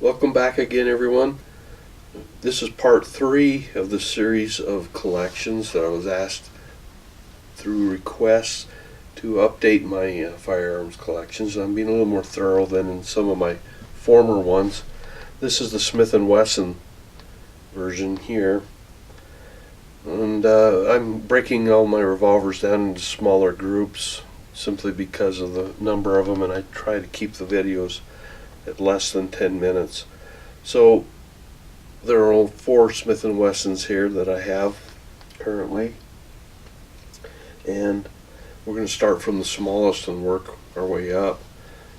Welcome back again, everyone. This is part 3 of the series of collections that I was asked through requests to update my firearms collections. I'm being a little more thorough than in some of my former ones. This is the Smith & Wesson version here. And I'm breaking all my revolvers down into smaller groups simply because of the number of them, and I try to keep the videos at less than 10 minutes. So there are 4 Smith & Wessons here that I have currently, and we're going to start from the smallest and work our way up.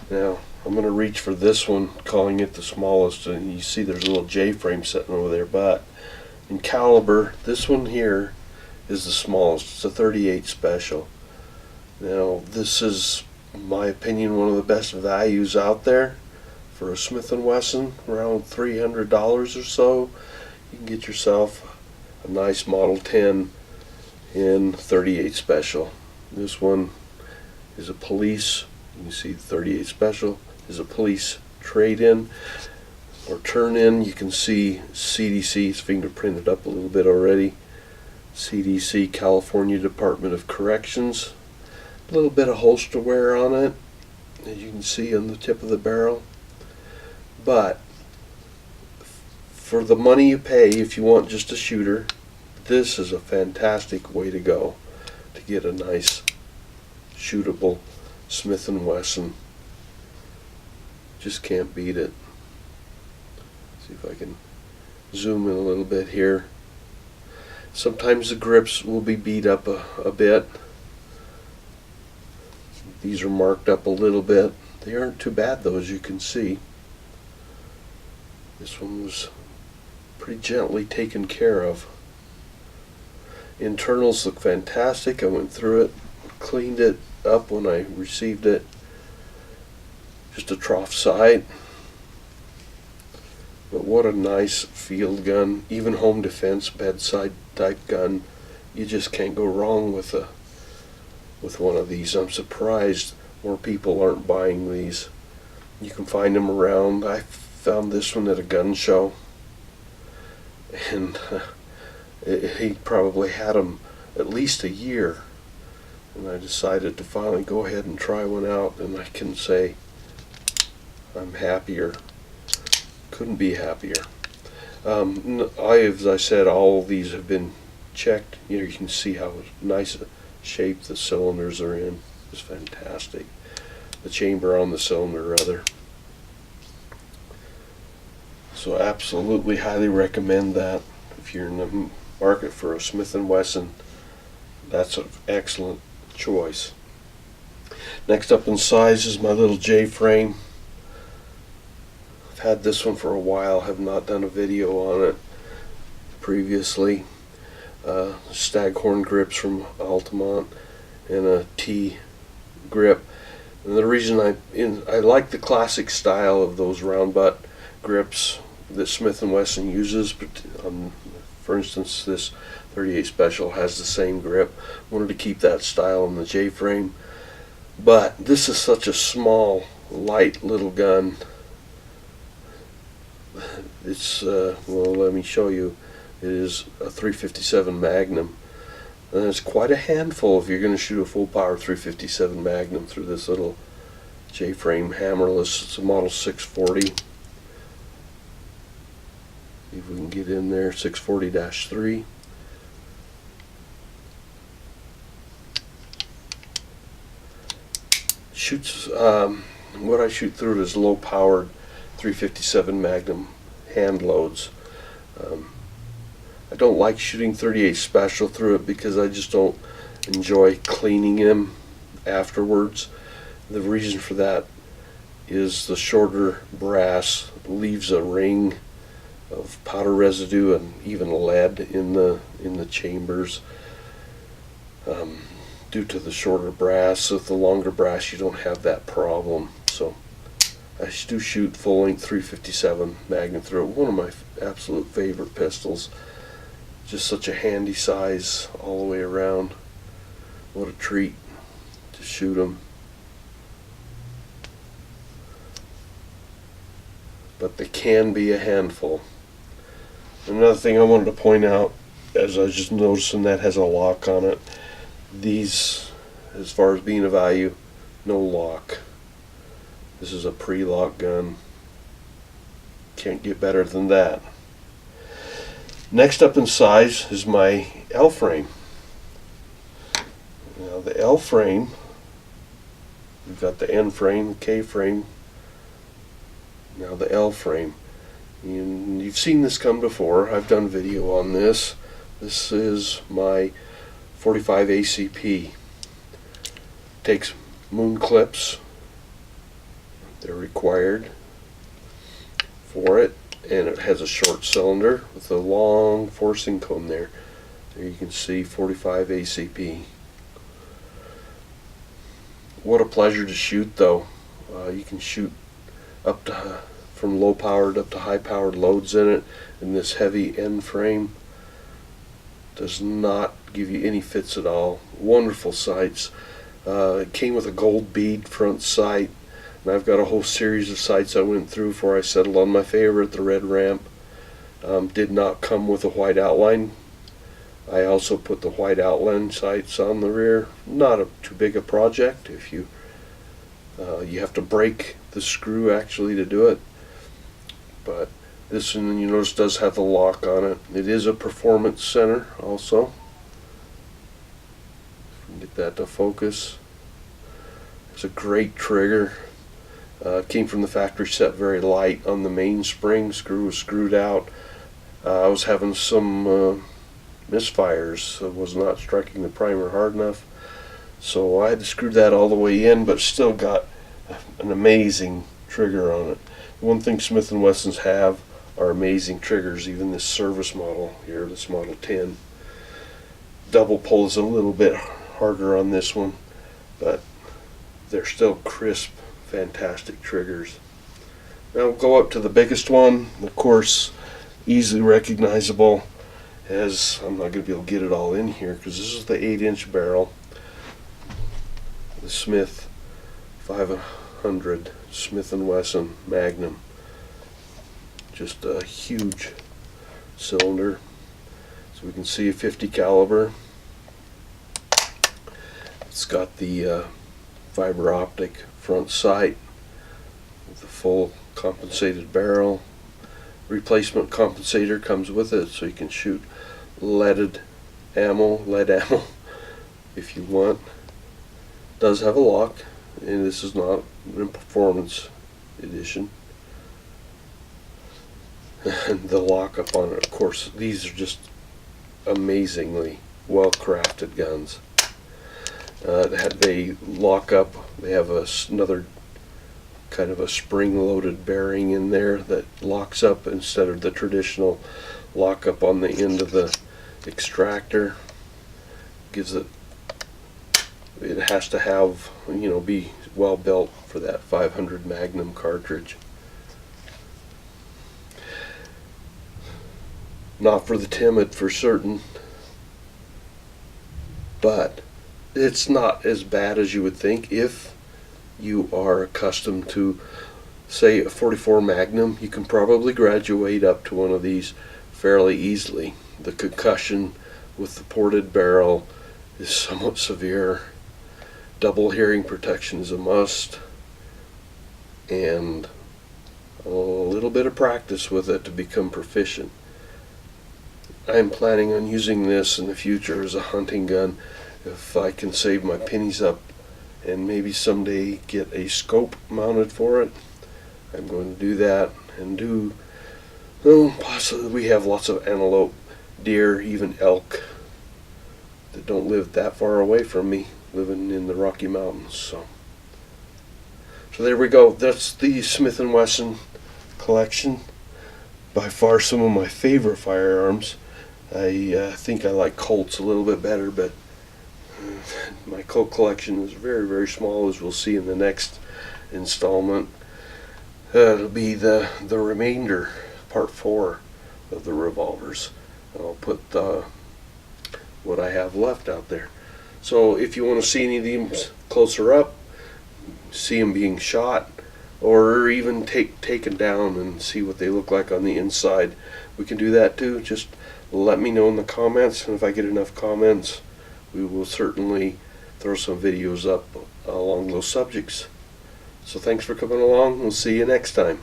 Now I'm going to reach for this one, calling it the smallest, and you see there's a little J-frame sitting over there, but in caliber this one here is the smallest. It's a 38 special. Now this is, in my opinion, one of the best values out there for a Smith & Wesson, around $300 or so. You can get yourself a nice Model 10 in 38 special. This one is a police, you can see 38 special is a police trade-in or turn-in. You can see CDC, it's fingerprinted up a little bit already. CDC, California Department of Corrections. A little bit of holster wear on it, as you can see on the tip of the barrel. But for the money you pay, if you want just a shooter, this is a fantastic way to go to get a nice shootable Smith & Wesson. Just can't beat it. See if I can zoom in a little bit here. Sometimes the grips will be beat up a bit. These are marked up a little bit. They aren't too bad though, as you can see. This one was pretty gently taken care of. Internals look fantastic. I went through it, cleaned it up when I received it. Just a trough sight. But what a nice field gun. Even home defense, bedside type gun. You just can't go wrong with one of these. I'm surprised more people aren't buying these. You can find them around. I found this one at a gun show, and he probably had them at least a year, and I decided to finally go ahead and try one out, and I can say I'm happier. Couldn't be happier. As I said, all of these have been checked. You can see how nice a shape the cylinders are in. It's fantastic. The chamber on the cylinder, rather. So absolutely highly recommend that. If you're in the market for a Smith & Wesson, that's an excellent choice. Next up in size is my little J-frame. I've had this one for a while, have not done a video on it previously. Staghorn Grips from Altamont and a T grip. And the reason I like the classic style of those round butt grips that Smith & Wesson uses, but for instance this 38 special has the same grip. Wanted to keep that style in the J-frame, but this is such a small, light little gun. It's well, let me show you. It is a 357 Magnum, and it's quite a handful if you're going to shoot a full power 357 Magnum through this little J-frame hammerless. It's a Model 640. See if we can get in there. 640-3. Shoots what I shoot through it is low powered 357 Magnum hand loads. I don't like shooting 38 special through it because I just don't enjoy cleaning them afterwards. The reason for that is the shorter brass leaves a ring of powder residue and even lead in the chambers due to the shorter brass. With the longer brass you don't have that problem. So I do shoot full length 357 Magnum through it. One of my absolute favorite pistols. Just such a handy size all the way around. What a treat to shoot them. but they can be a handful. Another thing I wanted to point out, as I was just noticing that has a lock on it, these, as far as being a value, no lock. This is a pre-lock gun. Can't get better than that. Next up in size is my L frame. Now the L frame, we've got the N frame, the K frame, now the L frame. And you've seen this come before. I've done video on this. This is my 45 ACP. Takes moon clips. They're required for it, and it has a short cylinder with a long forcing cone there. There you can see 45 ACP. What a pleasure to shoot, though. You can shoot up to from low powered up to high powered loads in it, and this heavy end frame does not give you any fits at all. Wonderful sights. It came with a gold bead front sight, and I've got a whole series of sights I went through before I settled on my favorite, the red ramp. Did not come with a white outline. I also put the white outline sights on the rear. Not too big a project. If you have to break the screw actually to do it, but this one, you notice, does have the lock on it. It is a performance center also. Get that to focus. It's a great trigger. Came from the factory set very light on the mainspring. Screw was screwed out. I was having some misfires, so was not striking the primer hard enough, so I had to screw that all the way in, but still got an amazing trigger on it. One thing Smith & Wessons have are amazing triggers. Even this service model here, this Model 10, double pull is a little bit harder on this one, but they're still crisp, fantastic triggers. Now we'll go up to the biggest one, of course, easily recognizable, as I'm not going to be able to get it all in here because this is the 8-inch barrel, the Smith 500 Smith & Wesson Magnum. Just a huge cylinder. So we can see a 50 caliber. It's got the fiber optic front sight with the full compensated barrel. Replacement compensator comes with it, so you can shoot lead ammo if you want. Does have a lock, and this is not a performance edition. And the lock up on it, of course, these are just amazingly well crafted guns. They lock up. They have another kind of a spring-loaded bearing in there that locks up instead of the traditional lock up on the end of the extractor. Gives it has to have, be well built for that 500 Magnum cartridge. Not for the timid, for certain, but it's not as bad as you would think. If you are accustomed to, say, a 44 Magnum, you can probably graduate up to one of these fairly easily. The concussion with the ported barrel is somewhat severe. Double hearing protection is a must, and a little bit of practice with it to become proficient. I'm planning on using this in the future as a hunting gun if I can save my pennies up and maybe someday get a scope mounted for it. I'm going to do that, and possibly we have lots of antelope, deer, even elk that don't live that far away from me, living in the Rocky Mountains. So there we go. That's the Smith & Wesson collection. By far some of my favorite firearms. I think I like Colts a little bit better, but my Colt collection is very, very small, as we'll see in the next installment. It'll be the remainder, part 4 of the revolvers. I'll put what I have left out there. So if you want to see any of these closer up, see them being shot, or even taken down and see what they look like on the inside. We can do that too. Just let me know in the comments, and if I get enough comments, we will certainly throw some videos up along those subjects. So thanks for coming along. We'll see you next time.